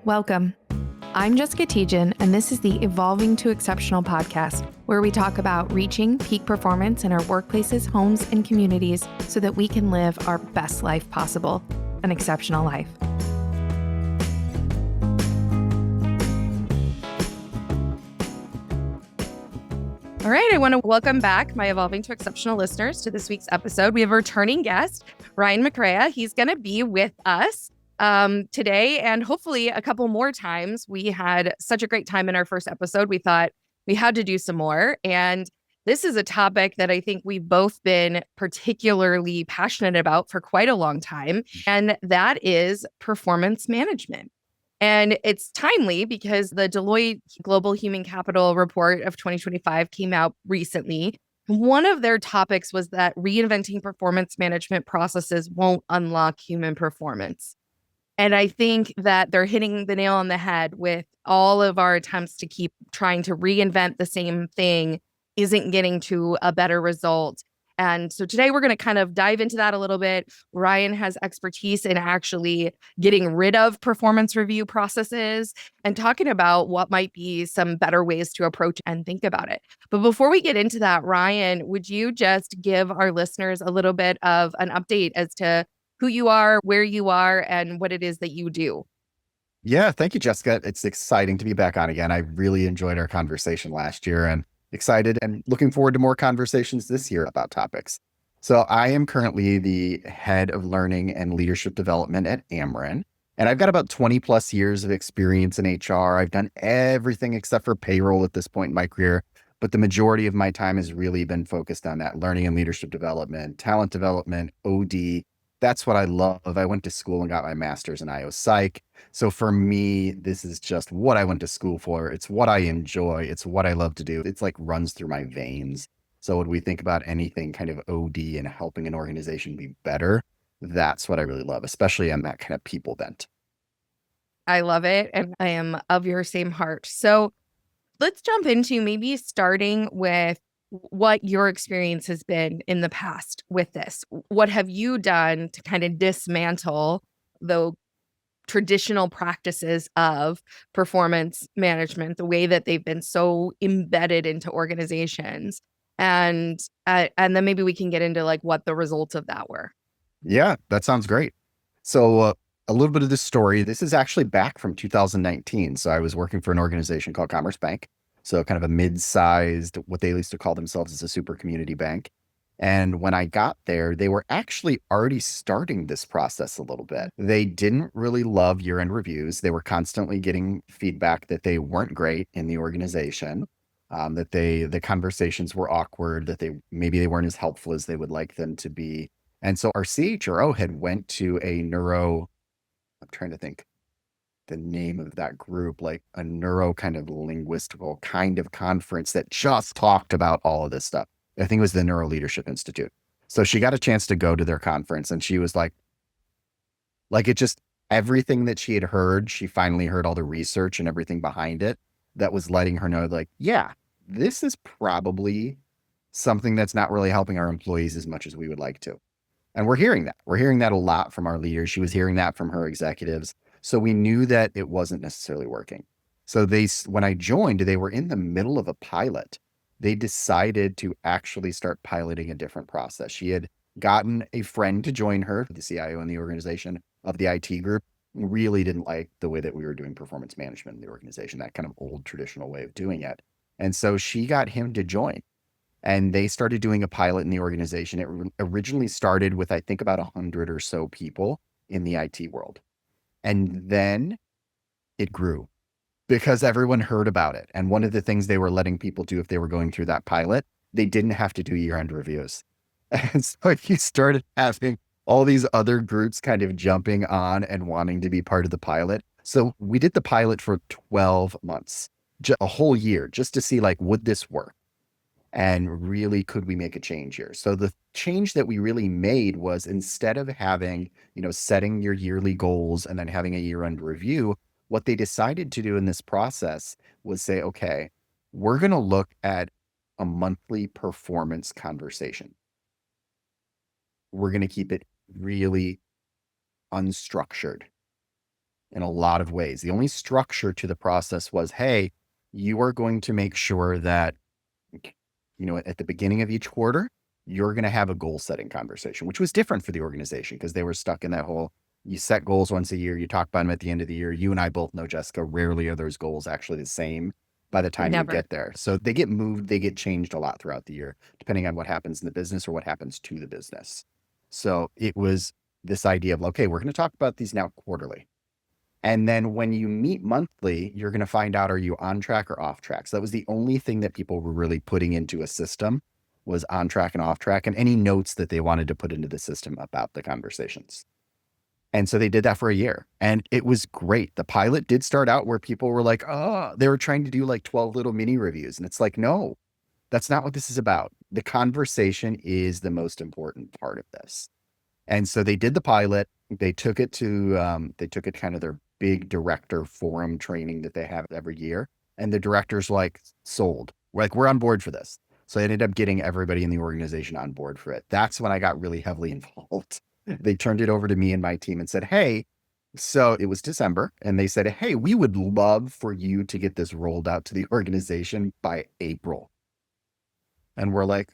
Welcome. I'm Jessica Tietjen, and this is the Evolving to Exceptional podcast, where we talk about reaching peak performance in our workplaces, homes, and communities so that we can live our best life possible, an exceptional life. All right, I want to welcome back my Evolving to Exceptional listeners to this week's episode. We have a returning guest, Ryan McCrea. He's going to be with us today and hopefully a couple more times. We had such a great time in our first episode. We thought we had to do some more. And this is a topic that I think we've both been particularly passionate about for quite a long time. And that is performance management. And it's timely because the Deloitte Global Human Capital Report of 2025 came out recently. One of their topics was that reinventing performance management processes won't unlock human performance. And I think that they're hitting the nail on the head with all of our attempts to keep trying to reinvent the same thing isn't getting to a better result. And so today we're going to kind of dive into that a little bit. Ryan has expertise in actually getting rid of performance review processes and talking about what might be some better ways to approach and think about it. But before we get into that, Ryan, would you just give our listeners a little bit of an update as to who you are, where you are, and what it is that you do? Yeah, thank you, Jessica. It's exciting to be back on again. I really enjoyed our conversation last year and excited and looking forward to more conversations this year about topics. So I am currently the head of learning and leadership development at Ameren. And I've got about 20 plus years of experience in HR. I've done everything except for payroll at this point in my career, but the majority of my time has really been focused on that learning and leadership development, talent development, OD. That's what I love. I went to school and got my master's in IO Psych. So for me, this is just what I went to school for. It's what I enjoy. It's what I love to do. It's like runs through my veins. So when we think about anything kind of OD and helping an organization be better, that's what I really love, especially on that kind of people bent. I love it. And I am of your same heart. So let's jump into maybe starting with what your experience has been in the past with this. What have you done to kind of dismantle the traditional practices of performance management, the way that they've been so embedded into organizations? And then maybe we can get into like what the results of that were. Yeah, that sounds great. So a little bit of this story. This is actually back from 2019. So I was working for an organization called Commerce Bank. So kind of a mid-sized, what they used to call themselves as a super community bank. And when I got there, they were actually already starting this process a little bit. They didn't really love year-end reviews. They were constantly getting feedback that they weren't great in the organization, that the conversations were awkward, that maybe they weren't as helpful as they would like them to be. And so our CHRO had went to I'm trying to think the name of that group, like a neuro kind of linguistical kind of conference that just talked about all of this stuff. I think it was the Neuro Leadership Institute. So she got a chance to go to their conference and she was like it just, everything that she had heard, she finally heard all the research and everything behind it that was letting her know like, yeah, this is probably something that's not really helping our employees as much as we would like to. And we're hearing that. We're hearing that a lot from our leaders. She was hearing that from her executives. So we knew that it wasn't necessarily working. So when I joined, they were in the middle of a pilot. They decided to actually start piloting a different process. She had gotten a friend to join her, the CIO in the organization of the IT group, really didn't like the way that we were doing performance management in the organization, that kind of old traditional way of doing it. And so she got him to join. And they started doing a pilot in the organization. It originally started with, I think, about 100 or so people in the IT world. And then it grew because everyone heard about it. And one of the things they were letting people do if they were going through that pilot, they didn't have to do year-end reviews. And so you started having all these other groups kind of jumping on and wanting to be part of the pilot. So we did the pilot for 12 months, a whole year, just to see like, would this work? And really, could we make a change here? So the change that we really made was instead of having, setting your yearly goals and then having a year-end review, what they decided to do in this process was say, okay, we're going to look at a monthly performance conversation. We're going to keep it really unstructured. in a lot of ways. The only structure to the process was, hey, you are going to make sure that, at the beginning of each quarter, you're going to have a goal setting conversation, which was different for the organization because they were stuck in that whole, you set goals once a year, you talk about them at the end of the year. You and I both know, Jessica, rarely are those goals actually the same by the time you Never. get there. So they get moved, they get changed a lot throughout the year, depending on what happens in the business or what happens to the business. So it was this idea of, okay, we're going to talk about these now quarterly. And then when you meet monthly, you're going to find out, are you on track or off track? So that was the only thing that people were really putting into a system, was on track and off track, and any notes that they wanted to put into the system about the conversations. And so they did that for a year and it was great. The pilot did start out where people were like, oh, they were trying to do like 12 little mini reviews. And it's like, no, that's not what this is about. The conversation is the most important part of this. And so they did the pilot. They took it kind of their big director forum training that they have every year. And the directors like sold. We're on board for this. So I ended up getting everybody in the organization on board for it. That's when I got really heavily involved. They turned it over to me and my team and said, hey, so it was December. And they said, hey, we would love for you to get this rolled out to the organization by April. And we're like,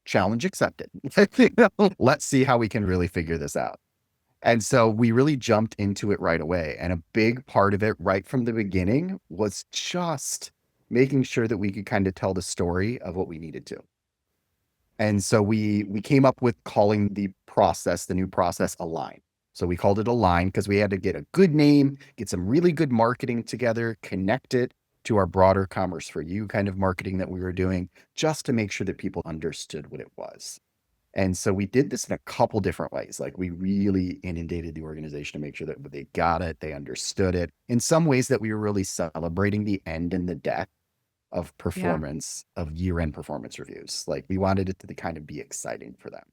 challenge accepted. Let's see how we can really figure this out. And so we really jumped into it right away. And a big part of it right from the beginning was just making sure that we could kind of tell the story of what we needed to. And so we came up with calling the new process, Align. So we called it Align because we had to get a good name, get some really good marketing together, connect it to our broader Commerce for You kind of marketing that we were doing, just to make sure that people understood what it was. And so we did this in a couple different ways. Like, we really inundated the organization to make sure that they got it, they understood it. In some ways that we were really celebrating the end and the death of performance, of year-end performance reviews. Like, we wanted it to kind of be exciting for them.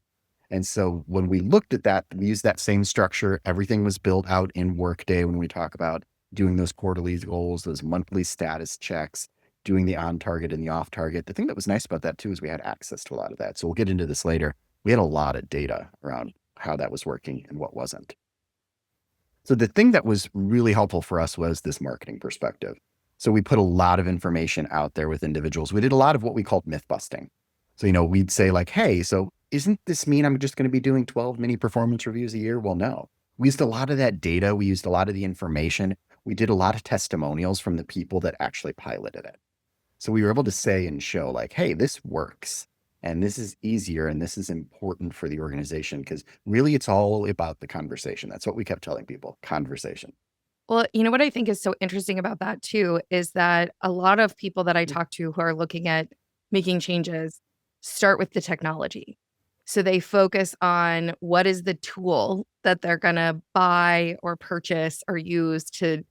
And so when we looked at that, we used that same structure. Everything was built out in Workday when we talk about doing those quarterly goals, those monthly status checks, doing the on target and the off target. The thing that was nice about that too is we had access to a lot of that. So we'll get into this later. We had a lot of data around how that was working and what wasn't. So the thing that was really helpful for us was this marketing perspective. So we put a lot of information out there with individuals. We did a lot of what we called myth busting. So, we'd say like, hey, so isn't this mean I'm just going to be doing 12 mini performance reviews a year? Well, no. We used a lot of that data. We used a lot of the information. We did a lot of testimonials from the people that actually piloted it. So we were able to say and show like, hey, this works. And this is easier. And this is important for the organization, because really it's all about the conversation. That's what we kept telling people, conversation. Well, what I think is so interesting about that too is that a lot of people that I talk to who are looking at making changes start with the technology. So they focus on what is the tool that they're going to buy or purchase or use to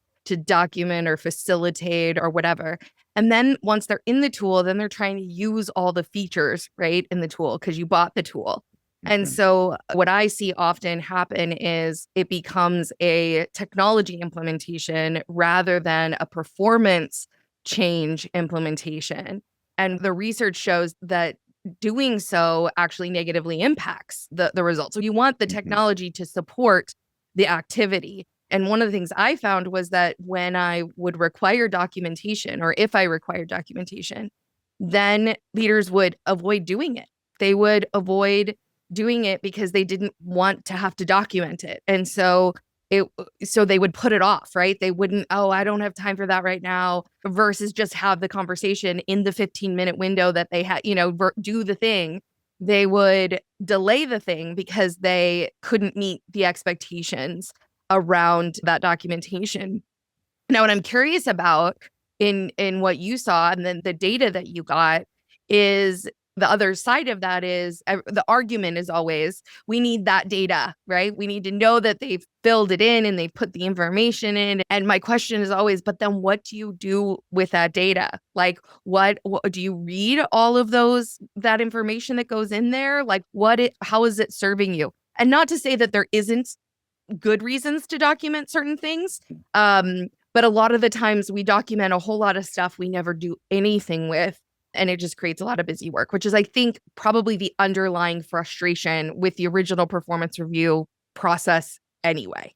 document or facilitate or whatever. And then once they're in the tool, then they're trying to use all the features, right, in the tool because you bought the tool. And so what I see often happen is it becomes a technology implementation rather than a performance change implementation. And the research shows that doing so actually negatively impacts the results. So you want the technology to support the activity. And one of the things I found was that when I would require documentation, or if I required documentation, then leaders would avoid doing it. They would avoid doing it because they didn't want to have to document it. And so they would put it off, right? They wouldn't, I don't have time for that right now, versus just have the conversation in the 15-minute window that they had, do the thing. They would delay the thing because they couldn't meet the expectations around that documentation. Now, what I'm curious about in what you saw and then the data that you got is the other side of that is the argument is always, we need that data, right? We need to know that they've filled it in and they've put the information in. And my question is always, but then what do you do with that data? Like, what do you read all of that information that goes in there? Like, how is it serving you? And not to say that there isn't good reasons to document certain things. But a lot of the times we document a whole lot of stuff we never do anything with. And it just creates a lot of busy work, which is, I think, probably the underlying frustration with the original performance review process anyway.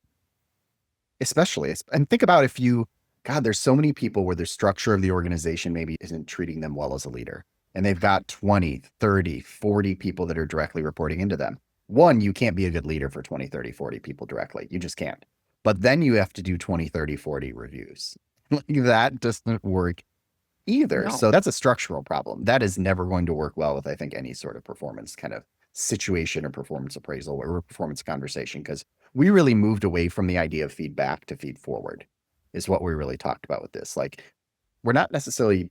especially. And think about if you, God, there's so many people where the structure of the organization maybe isn't treating them well as a leader. And they've got 20, 30, 40 people that are directly reporting into them. One, you can't be a good leader for 20, 30, 40 people directly. You just can't. But then you have to do 20, 30, 40 reviews. Like that doesn't work either. No. So that's a structural problem. That is never going to work well with, I think, any sort of performance kind of situation or performance appraisal or performance conversation, because we really moved away from the idea of feedback to feed forward is what we really talked about with this. Like, we're not necessarily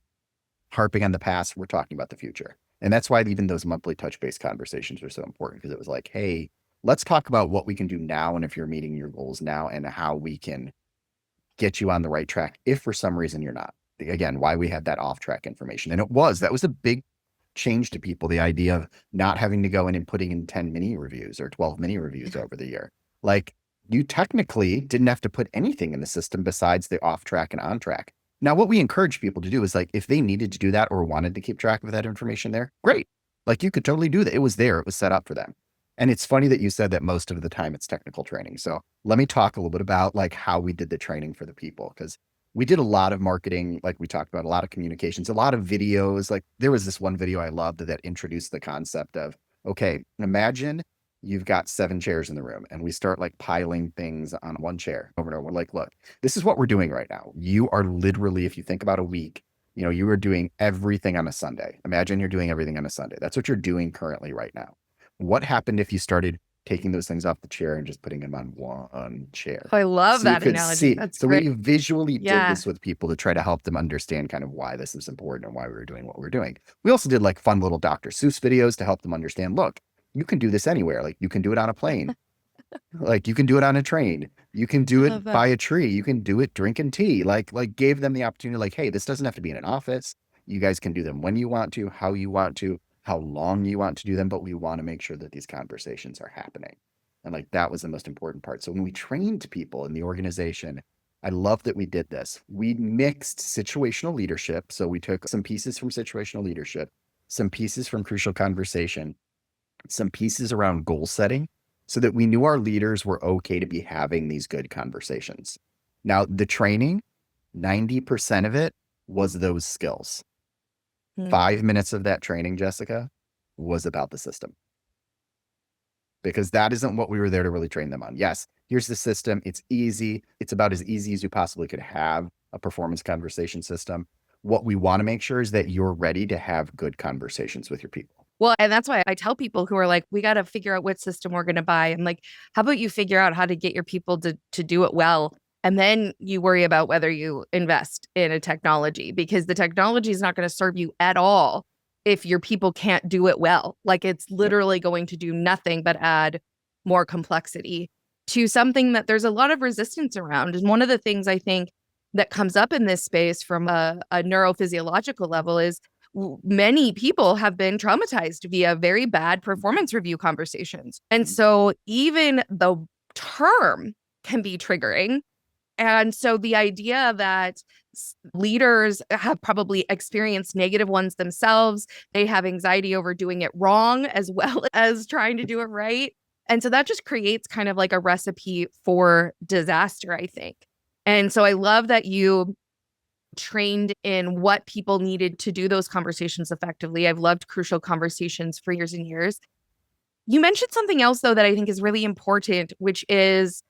harping on the past. We're talking about the future. And that's why even those monthly touch-based conversations are so important, because it was like, hey, let's talk about what we can do now. And if you're meeting your goals now, and how we can get you on the right track if for some reason you're not. Again, why we had that off-track information. And that was a big change to people, the idea of not having to go in and putting in 10 mini reviews or 12 mini reviews over the year. Like, you technically didn't have to put anything in the system besides the off-track and on-track. Now, what we encourage people to do is, like, if they needed to do that or wanted to keep track of that information there, great. Like, you could totally do that. It was there. It was set up for them. And it's funny that you said that most of the time it's technical training. So let me talk a little bit about like how we did the training for the people, because we did a lot of marketing, like we talked about, a lot of communications, a lot of videos. Like, there was this one video I loved that introduced the concept of, okay, imagine you've got 7 chairs in the room, and we start like piling things on one chair over and over. We're like, look, this is what we're doing right now. You are literally, if you think about a week, you are doing everything on a Sunday. Imagine you're doing everything on a Sunday. That's what you're doing currently right now. What happened if you started taking those things off the chair and just putting them on one chair? I love So that you could analogy. see. That's So great. we visually did Yeah. this with people to try to help them understand kind of why this is important and why we were doing what we were doing. We also did like fun little Dr. Seuss videos to help them understand, look, you can do this anywhere. Like, you can do it on a plane. Like, you can do it on a train. You can do Love it that. by a tree. You can do it drinking tea. Like gave them the opportunity, like, hey, this doesn't have to be in an office. You guys can do them when you want to, how you want to, how long you want to do them, but we want to make sure that these conversations are happening. And like, that was the most important part. So when we trained people in the organization, I love that we did this. We mixed situational leadership. So we took some pieces from situational leadership, some pieces from crucial conversation, some pieces around goal setting, so that we knew our leaders were okay to be having these good conversations. Now, the training, 90% of it was those skills. 5 minutes of that training, Jessica, was about the system. Because that isn't what we were there to really train them on. Yes, here's the system. It's easy. It's about as easy as you possibly could have a performance conversation system. What we want to make sure is that you're ready to have good conversations with your people. Well, and that's why I tell people who are like, we got to figure out what system we're going to buy. And like, how about you figure out how to get your people to do it well? And then you worry about whether you invest in a technology, because the technology is not going to serve you at all if your people can't do it well. Like, it's literally going to do nothing but add more complexity to something that there's a lot of resistance around. And one of the things I think that comes up in this space from a neurophysiological level is many people have been traumatized via very bad performance review conversations. And so even the term can be triggering. And so the idea that leaders have probably experienced negative ones themselves, they have anxiety over doing it wrong as well as trying to do it right. And so that just creates kind of like a recipe for disaster, I think. And so I love that you trained in what people needed to do those conversations effectively. I've loved crucial conversations for years and years. You mentioned something else, though, that I think is really important, which is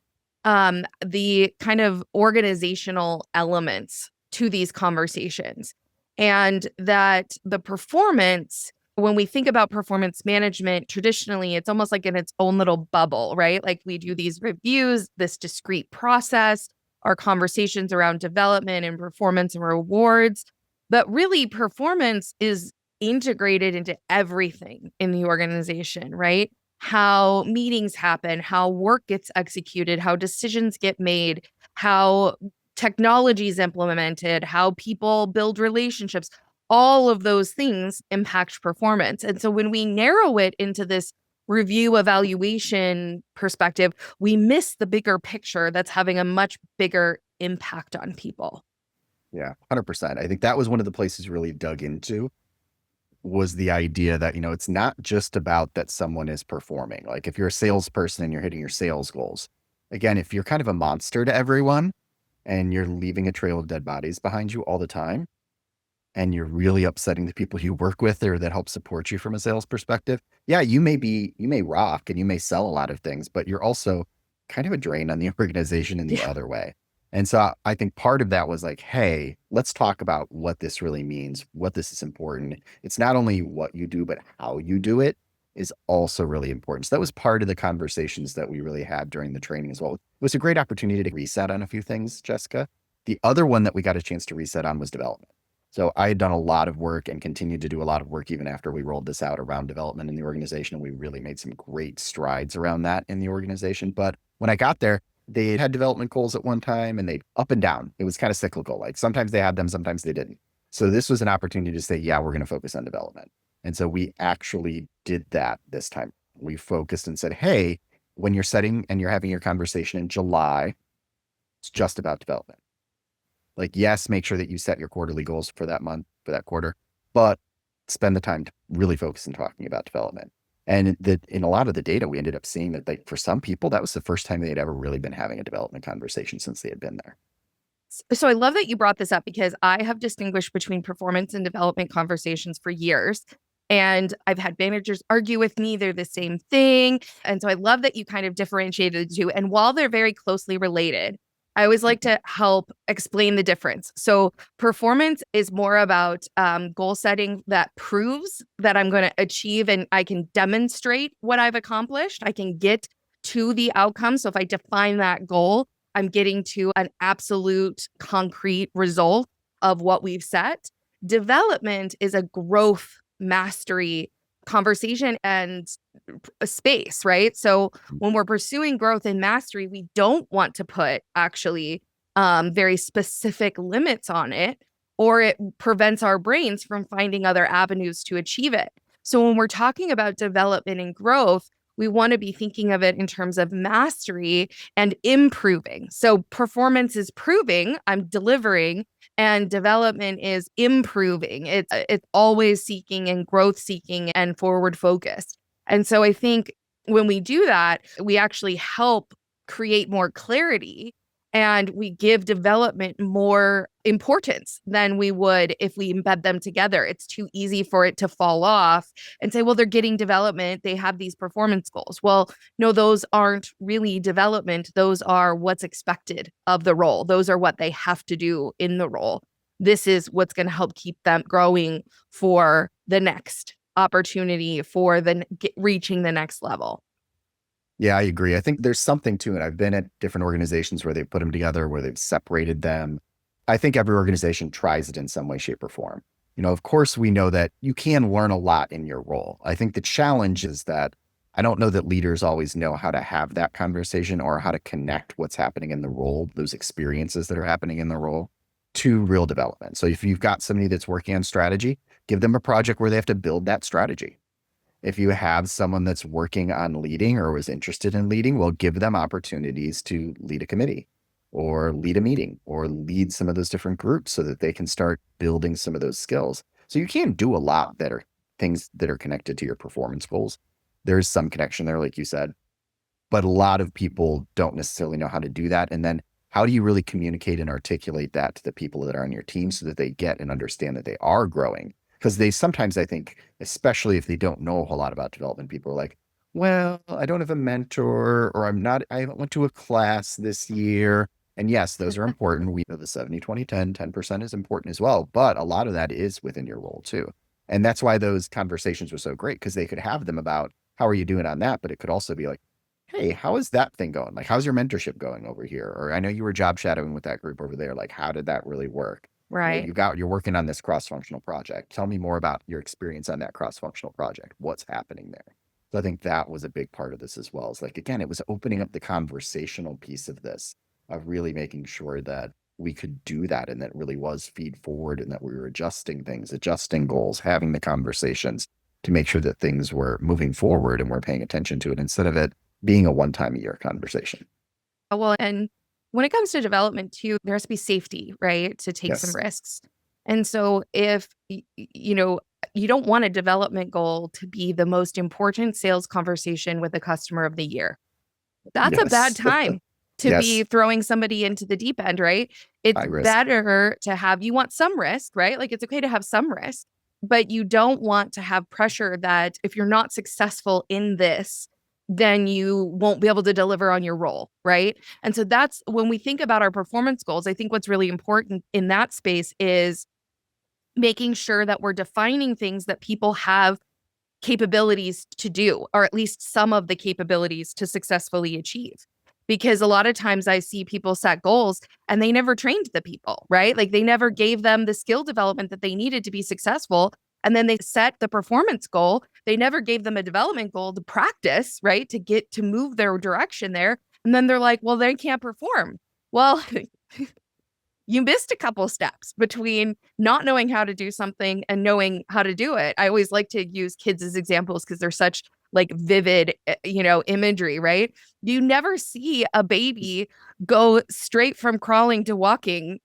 the kind of organizational elements to these conversations. And that the performance, when we think about performance management, traditionally, it's almost like in its own little bubble, right? Like, we do these reviews, this discrete process, our conversations around development and performance and rewards. But really, performance is integrated into everything in the organization, right? How meetings happen, how work gets executed, how decisions get made, how technology is implemented, how people build relationships. All of those things impact performance. And so when we narrow it into this review evaluation perspective, we miss the bigger picture that's having a much bigger impact on people. Yeah, 100%. I think that was one of the places really dug into, was the idea that, it's not just about that someone is performing. Like, if you're a salesperson and you're hitting your sales goals, again, if you're kind of a monster to everyone and you're leaving a trail of dead bodies behind you all the time, and you're really upsetting the people you work with or that help support you from a sales perspective, yeah, you may rock and you may sell a lot of things, but you're also kind of a drain on the organization in the Yeah. other way. And so I think part of that was like, hey, let's talk about what this really means, what this is important. It's not only what you do, but how you do it is also really important. So that was part of the conversations that we really had during the training as well. It was a great opportunity to reset on a few things, Jessica. The other one that we got a chance to reset on was development. So I had done a lot of work and continued to do a lot of work even after we rolled this out around development in the organization. And we really made some great strides around that in the organization. But when I got there, they had development goals at one time and they up and down. It was kind of cyclical. Like sometimes they had them, sometimes they didn't. So this was an opportunity to say, yeah, we're going to focus on development. And so we actually did that this time. We focused and said, hey, when you're setting and you're having your conversation in July, it's just about development. Like, yes, make sure that you set your quarterly goals for that month, for that quarter, but spend the time to really focus on talking about development. And in a lot of the data, we ended up seeing that like for some people, that was the first time they'd ever really been having a development conversation since they had been there. So I love that you brought this up because I have distinguished between performance and development conversations for years. And I've had managers argue with me, they're the same thing. And so I love that you kind of differentiated the two. And while they're very closely related, I always like to help explain the difference. So performance is more about goal setting that proves that I'm going to achieve and I can demonstrate what I've accomplished. I can get to the outcome. So if I define that goal, I'm getting to an absolute concrete result of what we've set. Development is a growth mastery conversation and a space, right? So when we're pursuing growth and mastery, we don't want to put actually very specific limits on it, or it prevents our brains from finding other avenues to achieve it. So when we're talking about development and growth, we want to be thinking of it in terms of mastery and improving. So performance is proving I'm delivering, and development is improving. It's always seeking and growth seeking and forward focused. And so I think when we do that, we actually help create more clarity and we give development more importance than we would if we embed them together. It's too easy for it to fall off and say, well, they're getting development. They have these performance goals. Well, no, those aren't really development. Those are what's expected of the role. Those are what they have to do in the role. This is what's going to help keep them growing for the next opportunity, for reaching the next level. Yeah, I agree. I think there's something to it. I've been at different organizations where they've put them together, where they've separated them. I think every organization tries it in some way, shape, or form. You know, of course, we know that you can learn a lot in your role. I think the challenge is that I don't know that leaders always know how to have that conversation or how to connect what's happening in the role, those experiences that are happening in the role, to real development. So if you've got somebody that's working on strategy, give them a project where they have to build that strategy. If you have someone that's working on leading or was interested in leading, well, give them opportunities to lead a committee or lead a meeting or lead some of those different groups so that they can start building some of those skills. So you can do a lot that are things that are connected to your performance goals. There's some connection there, like you said, but a lot of people don't necessarily know how to do that. And then how do you really communicate and articulate that to the people that are on your team so that they get and understand that they are growing? Because they sometimes, I think, especially if they don't know a whole lot about development, people are like, well, I don't have a mentor, or I haven't went to a class this year. And yes, those are important. We know the 70, 20, 10, 10% is important as well. But a lot of that is within your role too. And that's why those conversations were so great, because they could have them about how are you doing on that? But it could also be like, hey, how is that thing going? Like, how's your mentorship going over here? Or I know you were job shadowing with that group over there. Like, how did that really work? Right. You're working on this cross-functional project. Tell me more about your experience on that cross-functional project. What's happening there? So I think that was a big part of this as well. It's like, again, it was opening up the conversational piece of this, of really making sure that we could do that and that really was feed forward and that we were adjusting things, adjusting goals, having the conversations to make sure that things were moving forward and we're paying attention to it instead of it being a one-time a year conversation. Well, and when it comes to development too, there has to be safety, right? To take some Yes. risks. And so if you don't want a development goal to be the most important sales conversation with a customer of the year. That's a bad Yes. time. to be Yes. throwing somebody into the deep end, right? It's High risk. better to have, you want some risk, right? Like it's okay to have some risk, but you don't want to have pressure that if you're not successful in this, then you won't be able to deliver on your role, right? And so that's when we think about our performance goals. I think what's really important in that space is making sure that we're defining things that people have capabilities to do, or at least some of the capabilities to successfully achieve. Because a lot of times I see people set goals and they never trained the people, right? Like they never gave them the skill development that they needed to be successful. And then they set the performance goal. They never gave them a development goal to practice, right? To get to move their direction there. And then they're like, well, they can't perform. Well, you missed a couple steps between not knowing how to do something and knowing how to do it. I always like to use kids as examples because they're such like vivid, imagery, right? You never see a baby go straight from crawling to walking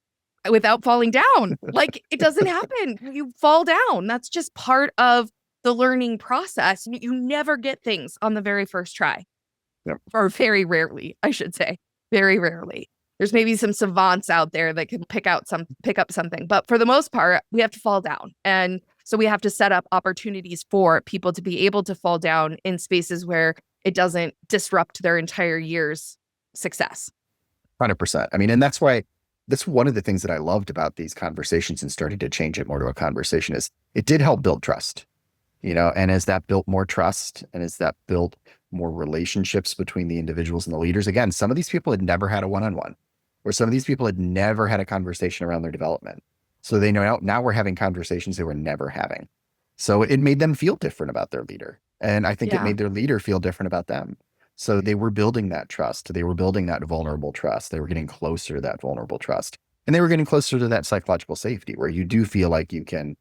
without falling down. Like it doesn't happen. You fall down. That's just part of the learning process. You never get things on the very first try, Yep. or very rarely, I should say, very rarely. There's maybe some savants out there that can pick up something, but for the most part, we have to fall down. And so we have to set up opportunities for people to be able to fall down in spaces where it doesn't disrupt their entire year's success. 100%. I mean, and that's one of the things that I loved about these conversations and starting to change it more to a conversation is it did help build trust, and as that built more trust and as that built more relationships between the individuals and the leaders, again, some of these people had never had a one-on-one, or some of these people had never had a conversation around their development. So they know now we're having conversations they were never having. So it made them feel different about their leader. And I think it Yeah. made their leader feel different about them. So they were building that trust. They were building that vulnerable trust. They were getting closer to that vulnerable trust. And they were getting closer to that psychological safety where you do feel like you can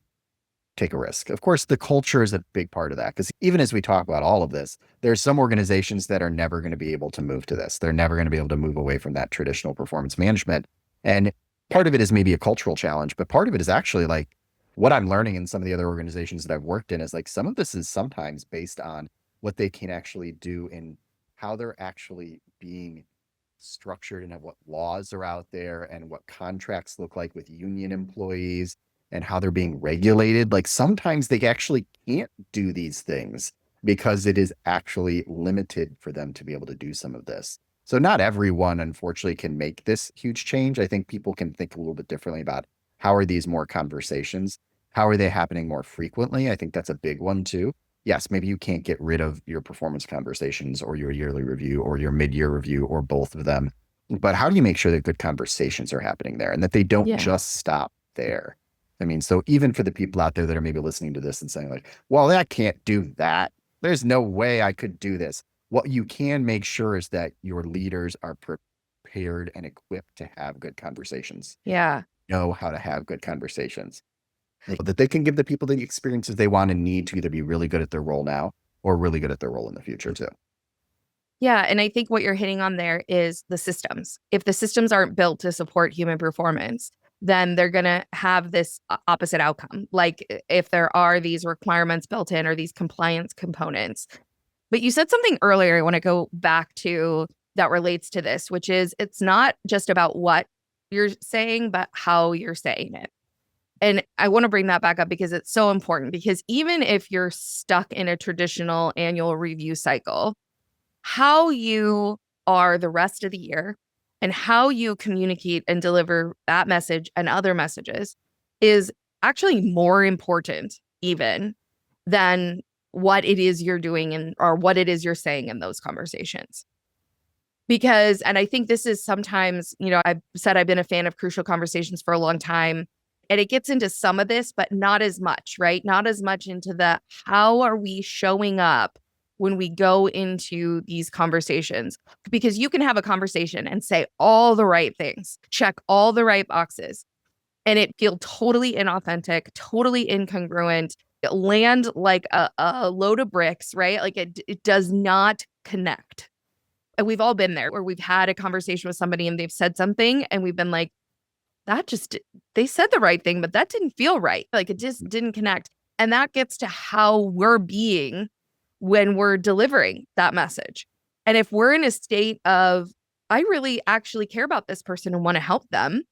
take a risk. Of course, the culture is a big part of that, because even as we talk about all of this, there's some organizations that are never going to be able to move to this. They're never going to be able to move away from that traditional performance management. And part of it is maybe a cultural challenge, but part of it is actually like what I'm learning in some of the other organizations that I've worked in is like some of this is sometimes based on what they can actually do and how they're actually being structured and what laws are out there and what contracts look like with union employees and how they're being regulated. Like sometimes they actually can't do these things because it is actually limited for them to be able to do some of this. So not everyone, unfortunately, can make this huge change. I think people can think a little bit differently about how are these more conversations? How are they happening more frequently? I think that's a big one too. Yes, maybe you can't get rid of your performance conversations or your yearly review or your mid-year review or both of them. But how do you make sure that good conversations are happening there and that they don't just stop there? I mean, so even for the people out there that are maybe listening to this and saying like, well, I can't do that. There's no way I could do this. What you can make sure is that your leaders are prepared and equipped to have good conversations. Yeah. Know how to have good conversations. That they can give the people the experiences they want and need to either be really good at their role now or really good at their role in the future too. Yeah. And I think what you're hitting on there is the systems. If the systems aren't built to support human performance, then they're going to have this opposite outcome. Like if there are these requirements built in or these compliance components. But you said something earlier I want to go back to that relates to this, which is it's not just about what you're saying, but how you're saying it. And I want to bring that back up because it's so important, because even if you're stuck in a traditional annual review cycle, how you are the rest of the year and how you communicate and deliver that message and other messages is actually more important even than what it is you're doing or what it is you're saying in those conversations. Because, and I think this is sometimes, I've said I've been a fan of crucial conversations for a long time, and it gets into some of this, but not as much, right? Not as much into the how are we showing up when we go into these conversations? Because you can have a conversation and say all the right things, check all the right boxes, and it feel totally inauthentic, totally incongruent, land like a load of bricks, right? Like it does not connect. And we've all been there where we've had a conversation with somebody and they've said something and we've been like, they said the right thing, but that didn't feel right. Like it just didn't connect. And that gets to how we're being when we're delivering that message. And if we're in a state of I really actually care about this person and want to help them,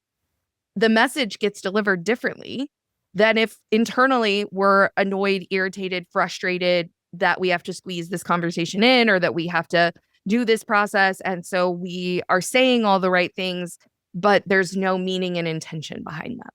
the message gets delivered differently than if internally we're annoyed, irritated, frustrated that we have to squeeze this conversation in or that we have to do this process. And so we are saying all the right things, but there's no meaning and intention behind them.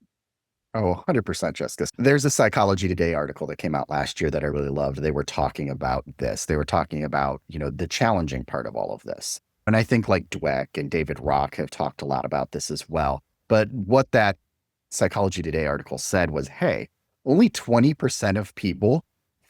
Oh, 100%, Jessica. There's a Psychology Today article that came out last year that I really loved. They were talking about this. They were talking about, the challenging part of all of this. And I think like Dweck and David Rock have talked a lot about this as well. But what that Psychology Today article said was, hey, only 20% of people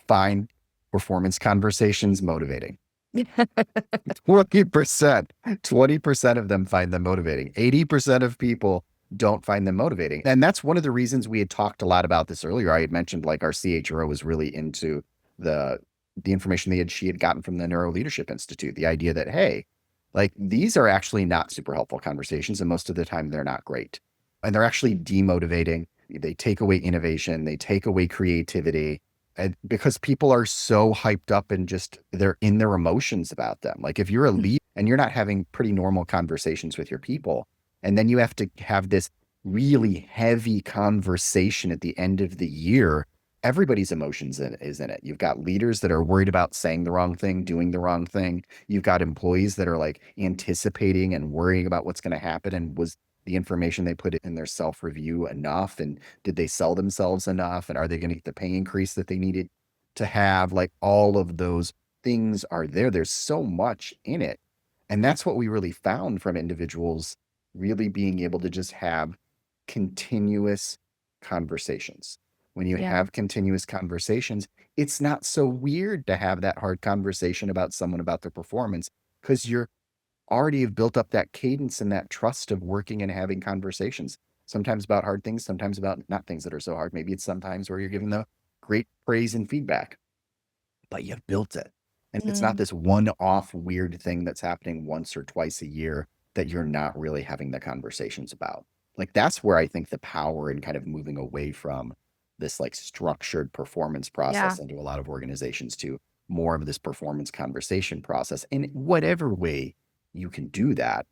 find performance conversations motivating. 20% of them find them motivating. 80% of people don't find them motivating. And that's one of the reasons we had talked a lot about this earlier. I had mentioned like our CHRO was really into the information she had gotten from the Neuro Leadership Institute, the idea that, hey, like these are actually not super helpful conversations. And most of the time they're not great. And they're actually demotivating. They take away innovation. They take away creativity. And because people are so hyped up and just they're in their emotions about them. Like if you're a lead and you're not having pretty normal conversations with your people, and then you have to have this really heavy conversation at the end of the year, everybody's emotions is in it. You've got leaders that are worried about saying the wrong thing, doing the wrong thing. You've got employees that are like anticipating and worrying about what's going to happen. And was the information they put in their self-review enough? And did they sell themselves enough? And are they going to get the pay increase that they needed to have? Like all of those things are there. There's so much in it. And that's what we really found from individuals really being able to just have continuous conversations. When you have continuous conversations, it's not so weird to have that hard conversation about someone about their performance because you're already have built up that cadence and that trust of working and having conversations, sometimes about hard things, sometimes about not things that are so hard. Maybe it's sometimes where you're giving the great praise and feedback, but you've built it. And it's not this one-off weird thing that's happening once or twice a year that you're not really having the conversations about. Like that's where I think the power in kind of moving away from this like structured performance process into a lot of organizations to more of this performance conversation process in whatever way you can do that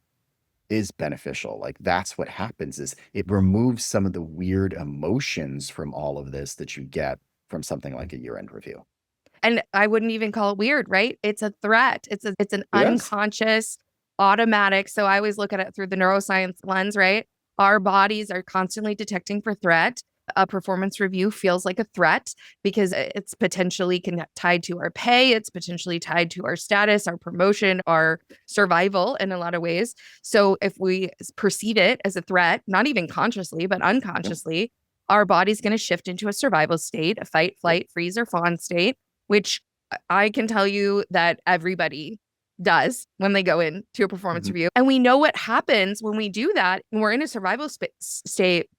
is beneficial. Like that's what happens is it removes some of the weird emotions from all of this that you get from something like a year-end review. And I wouldn't even call it weird, right? It's a threat. It's an unconscious, automatic. So I always look at it through the neuroscience lens, right? Our bodies are constantly detecting for threat. A performance review feels like a threat because it's potentially tied to our pay. It's potentially tied to our status, our promotion, our survival in a lot of ways. So if we perceive it as a threat, not even consciously, but unconsciously, our body's going to shift into a survival state, a fight, flight, freeze, or fawn state, which I can tell you that everybody does when they go into a performance review. And we know what happens when we do that. When we're in a survival state,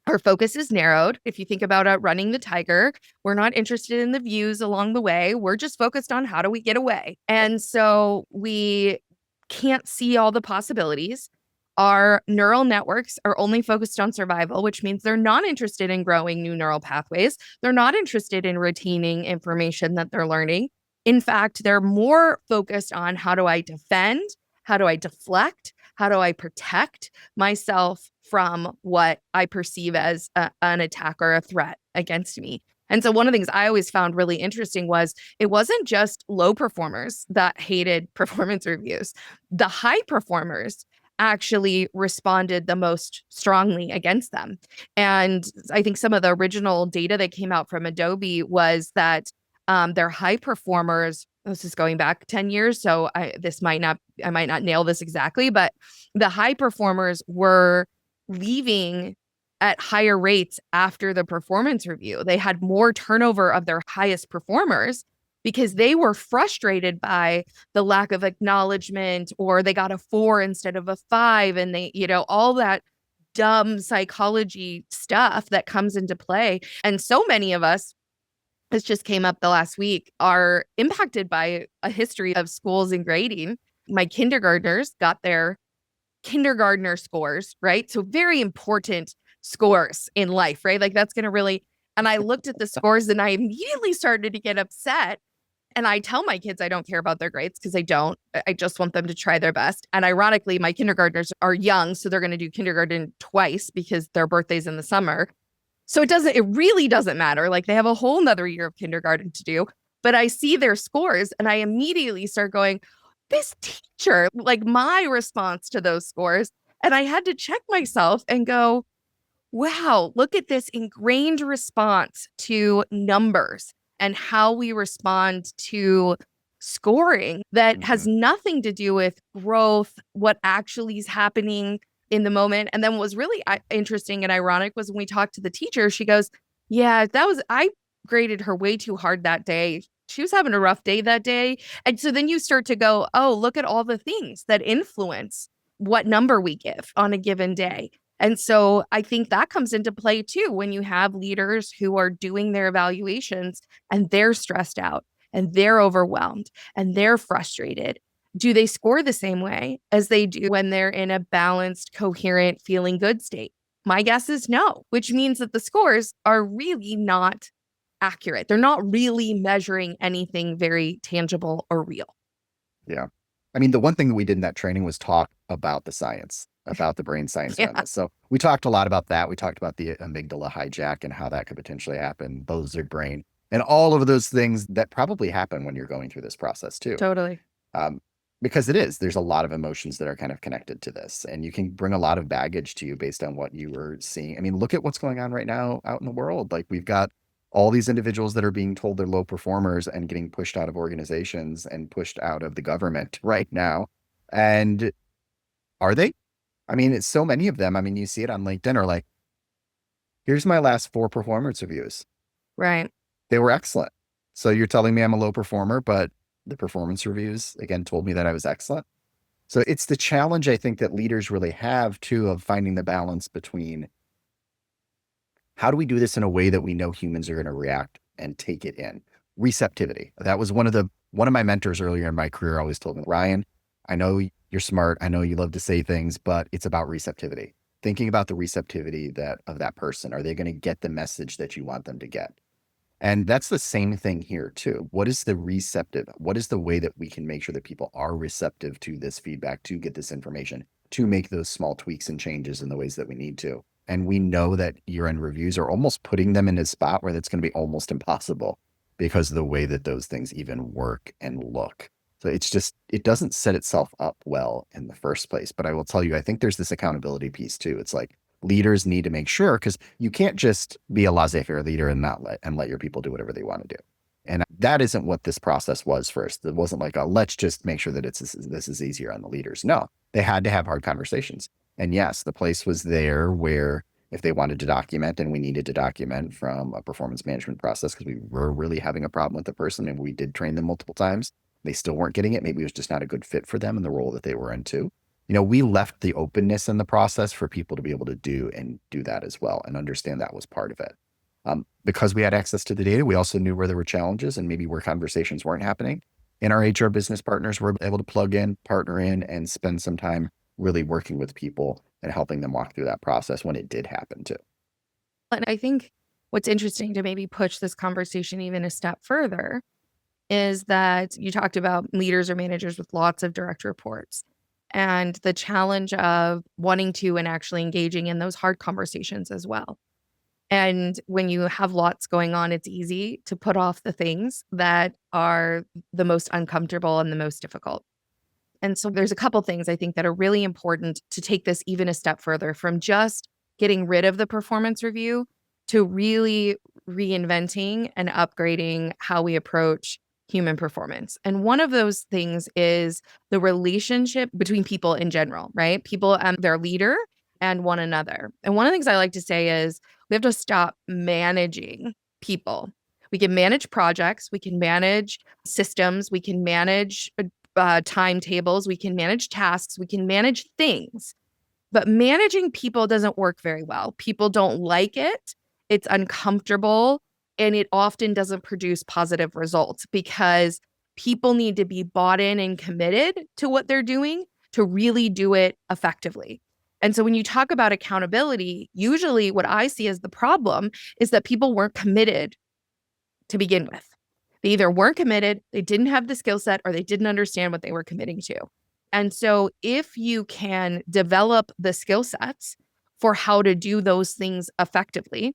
our focus is narrowed. If you think about running the tiger, we're not interested in the views along the way. We're just focused on how do we get away. And so we can't see all the possibilities. Our neural networks are only focused on survival, which means they're not interested in growing new neural pathways. They're not interested in retaining information that they're learning. In fact, they're more focused on how do I defend? How do I deflect? How do I protect myself from what I perceive as an attack or a threat against me? And so one of the things I always found really interesting was it wasn't just low performers that hated performance reviews. The high performers actually responded the most strongly against them. And I think some of the original data that came out from Adobe was that their high performers, this is going back 10 years, so I might not nail this exactly, but the high performers were leaving at higher rates after the performance review. They had more turnover of their highest performers because they were frustrated by the lack of acknowledgement, or they got a 4 instead of a 5. And they, all that dumb psychology stuff that comes into play. And so many of us, this just came up the last week, are impacted by a history of schools and grading. My kindergartners got their kindergartner scores, right? So very important scores in life, right? Like that's going to really, and I looked at the scores and I immediately started to get upset. And I tell my kids I don't care about their grades because I don't. I just want them to try their best. And ironically, my kindergartners are young, so they're going to do kindergarten twice because their birthday's in the summer. So it really doesn't matter. Like they have a whole nother year of kindergarten to do. But I see their scores and I immediately start going, this teacher, like my response to those scores. And I had to check myself and go, wow, look at this ingrained response to numbers and how we respond to scoring that has nothing to do with growth, what actually is happening in the moment. And then what was really interesting and ironic was when we talked to the teacher, she goes, yeah, I graded her way too hard that day. She was having a rough day that day. And so then you start to go, oh, look at all the things that influence what number we give on a given day. And so I think that comes into play too when you have leaders who are doing their evaluations and they're stressed out and they're overwhelmed and they're frustrated. Do they score the same way as they do when they're in a balanced, coherent, feeling good state? My guess is no, which means that the scores are really not accurate. They're not really measuring anything very tangible or real. Yeah. I mean, the one thing that we did in that training was talk about the science, about the brain science around this. So we talked a lot about that. We talked about the amygdala hijack and how that could potentially happen, lizard brain, and all of those things that probably happen when you're going through this process too. Totally. Because there's a lot of emotions that are kind of connected to this, and you can bring a lot of baggage to you based on what you were seeing. I mean, look at what's going on right now out in the world. Like we've got all these individuals that are being told they're low performers and getting pushed out of organizations and pushed out of the government right now. And are they? I mean, it's so many of them. I mean, you see it on LinkedIn are like, here's my last 4 performance reviews. Right. They were excellent. So you're telling me I'm a low performer, but the performance reviews again told me that I was excellent. So it's the challenge I think that leaders really have too of finding the balance between how do we do this in a way that we know humans are going to react and take it in? Receptivity. That was one of my mentors earlier in my career always told me, Ryan, I know you're smart. I know you love to say things, but it's about receptivity. Thinking about the receptivity of that person. Are they going to get the message that you want them to get? And that's the same thing here too. What is the receptive? What is the way that we can make sure that people are receptive to this feedback, to get this information, to make those small tweaks and changes in the ways that we need to? And we know that year-end reviews are almost putting them in a spot where that's going to be almost impossible because of the way that those things even work and look. So it doesn't set itself up well in the first place. But I will tell you, I think there's this accountability piece too. It's like leaders need to make sure, because you can't just be a laissez-faire leader and let your people do whatever they want to do. And that isn't what this process was first. It wasn't like, let's just make sure that this is easier on the leaders. No, they had to have hard conversations. And yes, the place was there where if they wanted to document, and we needed to document from a performance management process because we were really having a problem with the person and we did train them multiple times, they still weren't getting it. Maybe it was just not a good fit for them and the role that they were in too. We left the openness in the process for people to be able to do that as well and understand that was part of it. Because we had access to the data, we also knew where there were challenges and maybe where conversations weren't happening. And our HR business partners were able to plug in, partner in, and spend some time really working with people and helping them walk through that process when it did happen too. And I think what's interesting to maybe push this conversation even a step further is that you talked about leaders or managers with lots of direct reports and the challenge of wanting to and actually engaging in those hard conversations as well. And when you have lots going on, it's easy to put off the things that are the most uncomfortable and the most difficult. And so there's a couple things I think that are really important to take this even a step further from just getting rid of the performance review to really reinventing and upgrading how we approach human performance. And one of those things is the relationship between people in general, right? People and their leader and one another. And one of the things I like to say is we have to stop managing people. We can manage projects, we can manage systems, we can manage timetables, we can manage tasks, we can manage things. But managing people doesn't work very well. People don't like it. It's uncomfortable. And it often doesn't produce positive results because people need to be bought in and committed to what they're doing to really do it effectively. And so when you talk about accountability, usually what I see as the problem is that people weren't committed to begin with. They either weren't committed, they didn't have the skill set, or they didn't understand what they were committing to. And so if you can develop the skill sets for how to do those things effectively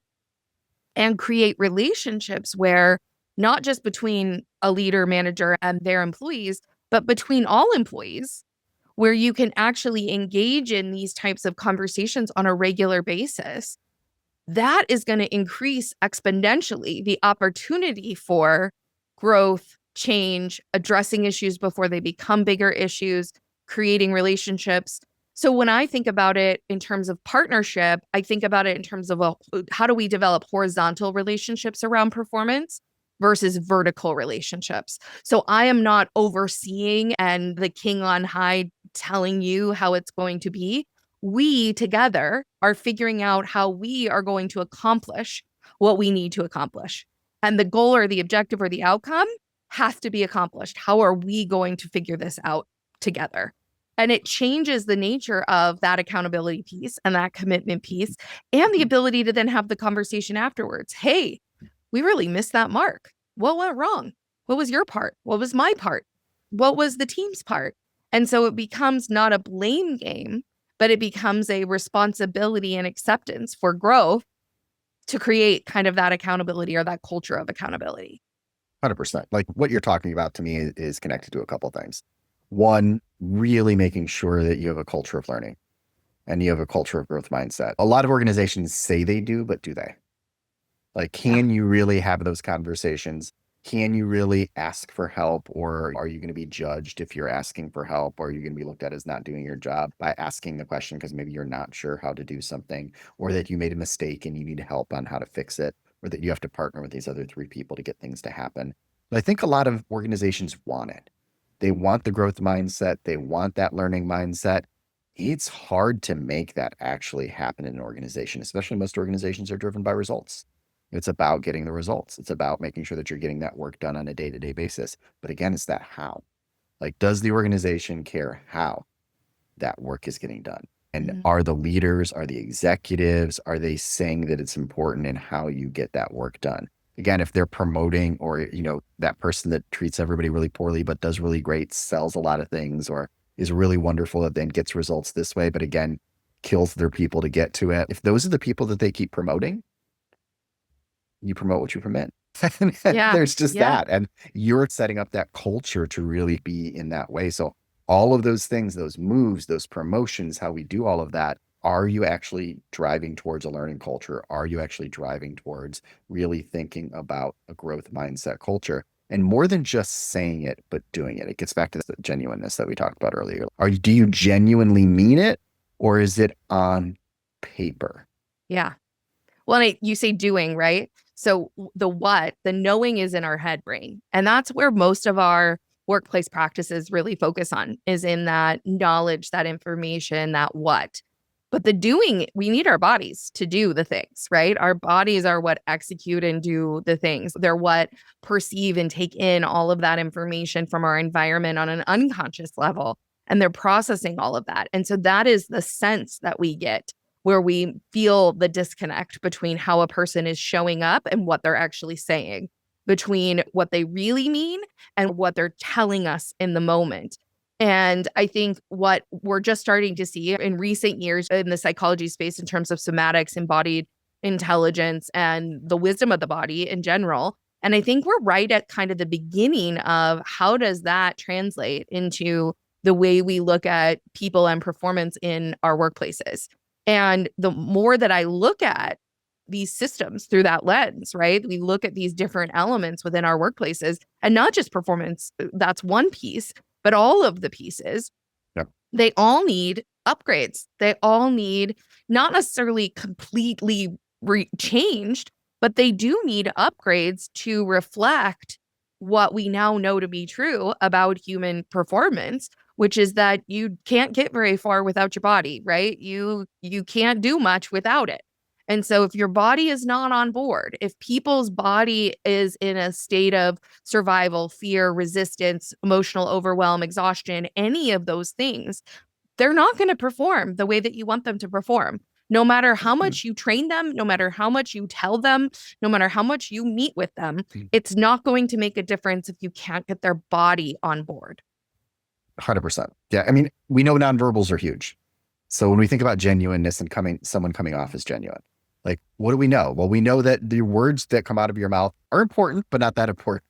and create relationships where not just between a leader, manager, and their employees, but between all employees, where you can actually engage in these types of conversations on a regular basis, that is going to increase exponentially the opportunity for growth, change, addressing issues before they become bigger issues, creating relationships. So when I think about it in terms of partnership, I think about it in terms of how do we develop horizontal relationships around performance versus vertical relationships. So I am not overseeing and the king on high telling you how it's going to be. We together are figuring out how we are going to accomplish what we need to accomplish. And the goal or the objective or the outcome has to be accomplished. How are we going to figure this out together? And it changes the nature of that accountability piece and that commitment piece and the ability to then have the conversation afterwards. Hey, we really missed that mark. What went wrong? What was your part? What was my part? What was the team's part? And so it becomes not a blame game, but it becomes a responsibility and acceptance for growth to create kind of that accountability or that culture of accountability. 100%. Like what you're talking about to me is connected to a couple of things. One, really making sure that you have a culture of learning and you have a culture of growth mindset. A lot of organizations say they do, but do they? Like, can you really have those conversations? Can you really ask for help? Or are you going to be judged if you're asking for help? Or are you going to be looked at as not doing your job by asking the question because maybe you're not sure how to do something, or that you made a mistake and you need help on how to fix it, or that you have to partner with these other three people to get things to happen? But I think a lot of organizations want it. They want the growth mindset. They want that learning mindset. It's hard to make that actually happen in an organization, especially most organizations are driven by results. It's about getting the results. It's about making sure that you're getting that work done on a day-to-day basis. But again, it's that how. Like, does the organization care how that work is getting done? And are the leaders, are the executives, are they saying that it's important in how you get that work done? Again, if they're promoting, or, you know, that person that treats everybody really poorly, but does really great, sells a lot of things, or is really wonderful, that then gets results this way, but again, kills their people to get to it. If those are the people that they keep promoting, you promote what you permit. There's just that. And you're setting up that culture to really be in that way. So all of those things, those moves, those promotions, how we do all of that, are you actually driving towards a learning culture? Are you actually driving towards really thinking about a growth mindset culture? And more than just saying it, but doing it. It gets back to the genuineness that we talked about earlier. Do you genuinely mean it, or is it on paper? Yeah. Well, you say doing, right? So the what, the knowing is in our head brain. And that's where most of our workplace practices really focus on, is in that knowledge, that information, that what. But the doing, we need our bodies to do the things, right? Our bodies are what execute and do the things. They're what perceive and take in all of that information from our environment on an unconscious level. And they're processing all of that. And so that is the sense that we get, where we feel the disconnect between how a person is showing up and what they're actually saying, between what they really mean and what they're telling us in the moment. And I think what we're just starting to see in recent years in the psychology space in terms of somatics, embodied intelligence, and the wisdom of the body in general. And I think we're right at kind of the beginning of how does that translate into the way we look at people and performance in our workplaces. And the more that I look at these systems through that lens, right? We look at these different elements within our workplaces, and not just performance, that's one piece, but all of the pieces. Yep. They all need upgrades. They all need not necessarily completely changed, but they do need upgrades to reflect what we now know to be true about human performance, which is that you can't get very far without your body, right? You can't do much without it. And so if your body is not on board, if people's body is in a state of survival, fear, resistance, emotional overwhelm, exhaustion, any of those things, they're not going to perform the way that you want them to perform. No matter how much you train them, no matter how much you tell them, no matter how much you meet with them, it's not going to make a difference if you can't get their body on board. 100%. Yeah. I mean, we know nonverbals are huge. So when we think about genuineness and someone coming off as genuine, like, what do we know? Well, we know that the words that come out of your mouth are important, but not that important.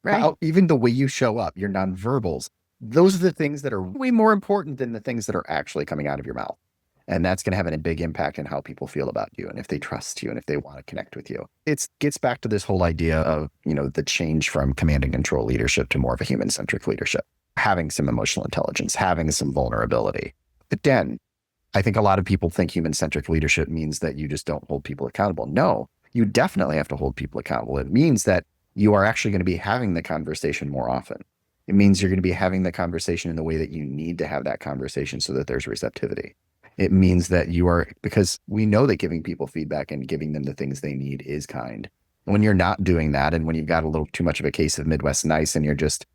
Right. Even the way you show up, your nonverbals, those are the things that are way more important than the things that are actually coming out of your mouth. And that's going to have a big impact on how people feel about you and if they trust you and if they want to connect with you. It gets back to this whole idea of, the change from command and control leadership to more of a human-centric leadership, having some emotional intelligence, having some vulnerability. But then I think a lot of people think human-centric leadership means that you just don't hold people accountable. No, you definitely have to hold people accountable. It means that you are actually going to be having the conversation more often. It means you're going to be having the conversation in the way that you need to have that conversation so that there's receptivity. It means that because we know that giving people feedback and giving them the things they need is kind. And when you're not doing that, and when you've got a little too much of a case of Midwest nice and you're just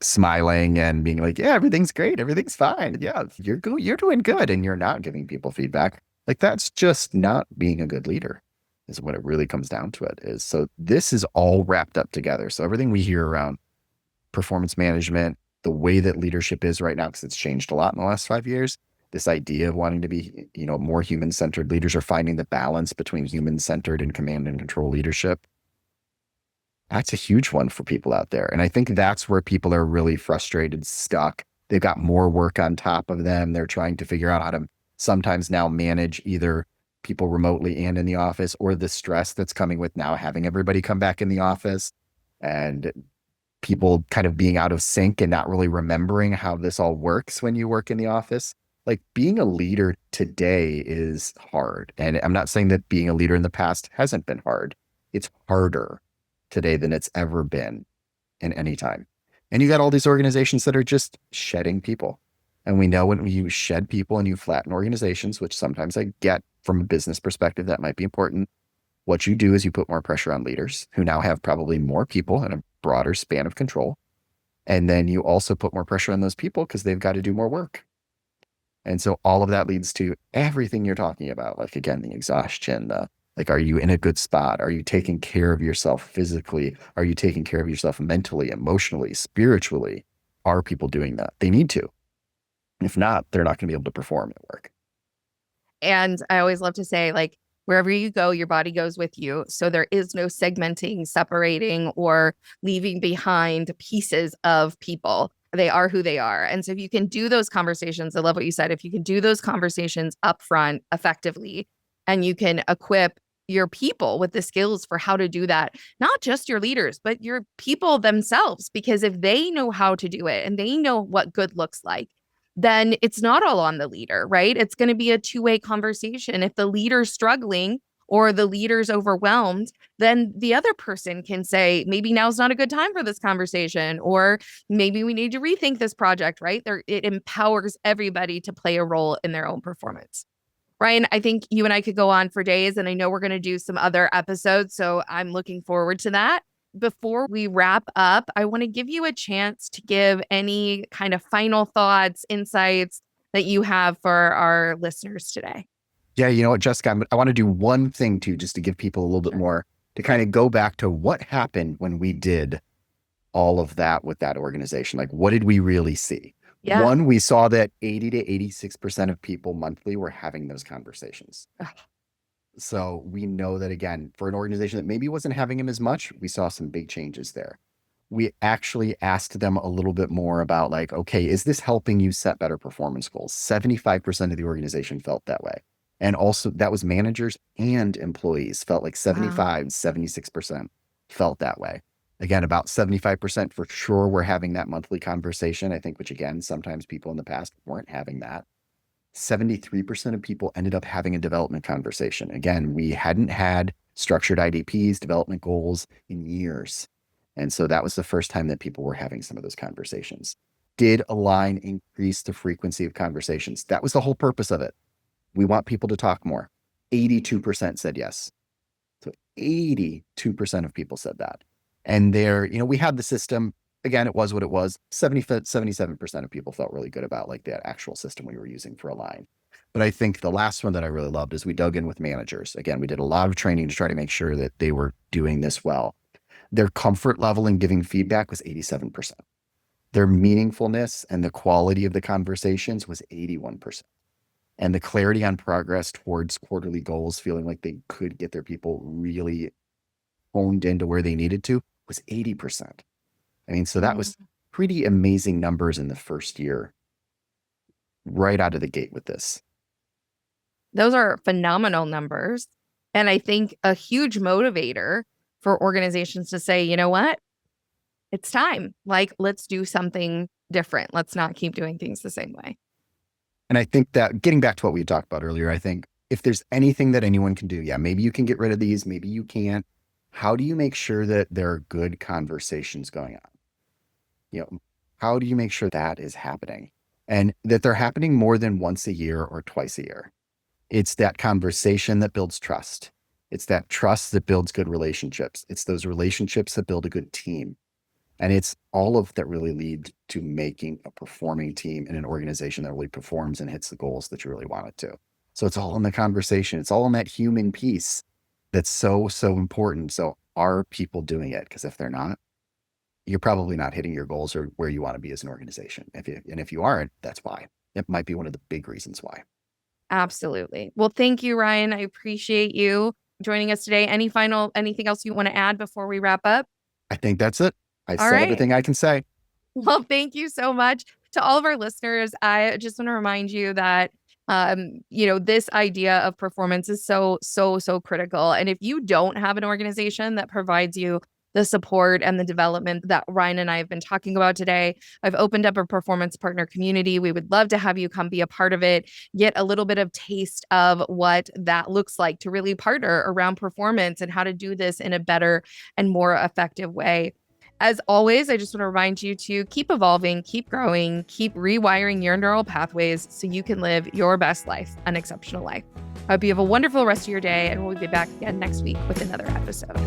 smiling and being like, yeah, everything's great, everything's fine. Yeah, you're doing good. And you're not giving people feedback. Like, that's just not being a good leader, is what it really comes down to. It is. So this is all wrapped up together. So everything we hear around performance management, the way that leadership is right now, because it's changed a lot in the last 5 years, this idea of wanting to be, more human-centered leaders, or finding the balance between human-centered and command and control leadership. That's a huge one for people out there. And I think that's where people are really frustrated, stuck. They've got more work on top of them. They're trying to figure out how to sometimes now manage either people remotely and in the office, or the stress that's coming with now having everybody come back in the office, and people kind of being out of sync and not really remembering how this all works when you work in the office. Like, being a leader today is hard. And I'm not saying that being a leader in the past hasn't been hard. It's harder today than it's ever been in any time. And you got all these organizations that are just shedding people. And we know when you shed people and you flatten organizations, which sometimes I get from a business perspective, that might be important. What you do is you put more pressure on leaders who now have probably more people and a broader span of control. And then you also put more pressure on those people because they've got to do more work. And so all of that leads to everything you're talking about. Like, again, the exhaustion, are you in a good spot? Are you taking care of yourself physically? Are you taking care of yourself mentally, emotionally, spiritually? Are people doing that? They need to. If not, they're not going to be able to perform at work. And I always love to say, like, wherever you go, your body goes with you. So there is no segmenting, separating, or leaving behind pieces of people. They are who they are. And so if you can do those conversations, I love what you said, if you can do those conversations upfront effectively, and you can equip your people with the skills for how to do that, not just your leaders, but your people themselves, because if they know how to do it and they know what good looks like, then it's not all on the leader, right? It's going to be a two-way conversation. If the leader's struggling or the leader's overwhelmed, then the other person can say, maybe now's not a good time for this conversation, or maybe we need to rethink this project, right? It empowers everybody to play a role in their own performance. Ryan, I think you and I could go on for days, and I know we're going to do some other episodes, so I'm looking forward to that. Before we wrap up, I want to give you a chance to give any kind of final thoughts, insights that you have for our listeners today. Yeah, you know what, Jessica, I want to do one thing too, just to give people a little bit more, to kind of go back to what happened when we did all of that with that organization. Like, what did we really see? Yeah. One, we saw that 80 to 86% of people monthly were having those conversations. Ugh. So we know that, again, for an organization that maybe wasn't having them as much, we saw some big changes there. We actually asked them a little bit more about, like, okay, is this helping you set better performance goals? 75% of the organization felt that way. And also that was managers and employees felt like 75, 76% felt that way. Again, about 75% for sure were having that monthly conversation, I think, which, again, sometimes people in the past weren't having that. 73% of people ended up having a development conversation. Again, we hadn't had structured IDPs, development goals, in years. And so that was the first time that people were having some of those conversations. Did Align increase the frequency of conversations? That was the whole purpose of it. We want people to talk more. 82% said yes. So 82% of people said that. And there, we had the system. Again, it was what it was. 77% of people felt really good about, like, that actual system we were using for Align. But I think the last one that I really loved is we dug in with managers. Again, we did a lot of training to try to make sure that they were doing this well. Their comfort level in giving feedback was 87%. Their meaningfulness and the quality of the conversations was 81%. And the clarity on progress towards quarterly goals, feeling like they could get their people really honed into where they needed to, was 80%. I mean, so that was pretty amazing numbers in the first year, right out of the gate with this. Those are phenomenal numbers. And I think a huge motivator for organizations to say, you know what? It's time. Like, let's do something different. Let's not keep doing things the same way. And I think that getting back to what we talked about earlier, I think if there's anything that anyone can do, yeah, maybe you can get rid of these, maybe you can't. How do you make sure that there are good conversations going on? You know, how do you make sure that is happening and that they're happening more than once a year or twice a year? It's that conversation that builds trust. It's that trust that builds good relationships. It's those relationships that build a good team. And it's all of that really lead to making a performing team in an organization that really performs and hits the goals that you really want it to. So it's all in the conversation. It's all in that human piece that's so, so important. So are people doing it? Because if they're not, you're probably not hitting your goals or where you want to be as an organization. If you aren't, that's why. It might be one of the big reasons why. Absolutely. Well, thank you, Ryan. I appreciate you joining us today. Anything else you want to add before we wrap up? I think that's it. I All said right. everything I can say. Well, thank you so much to all of our listeners. I just want to remind you that, this idea of performance is so, so, so critical. And if you don't have an organization that provides you the support and the development that Ryan and I have been talking about today, I've opened up a performance partner community. We would love to have you come be a part of it, get a little bit of taste of what that looks like to really partner around performance and how to do this in a better and more effective way. As always, I just want to remind you to keep evolving, keep growing, keep rewiring your neural pathways so you can live your best life, an exceptional life. I hope you have a wonderful rest of your day, and we'll be back again next week with another episode.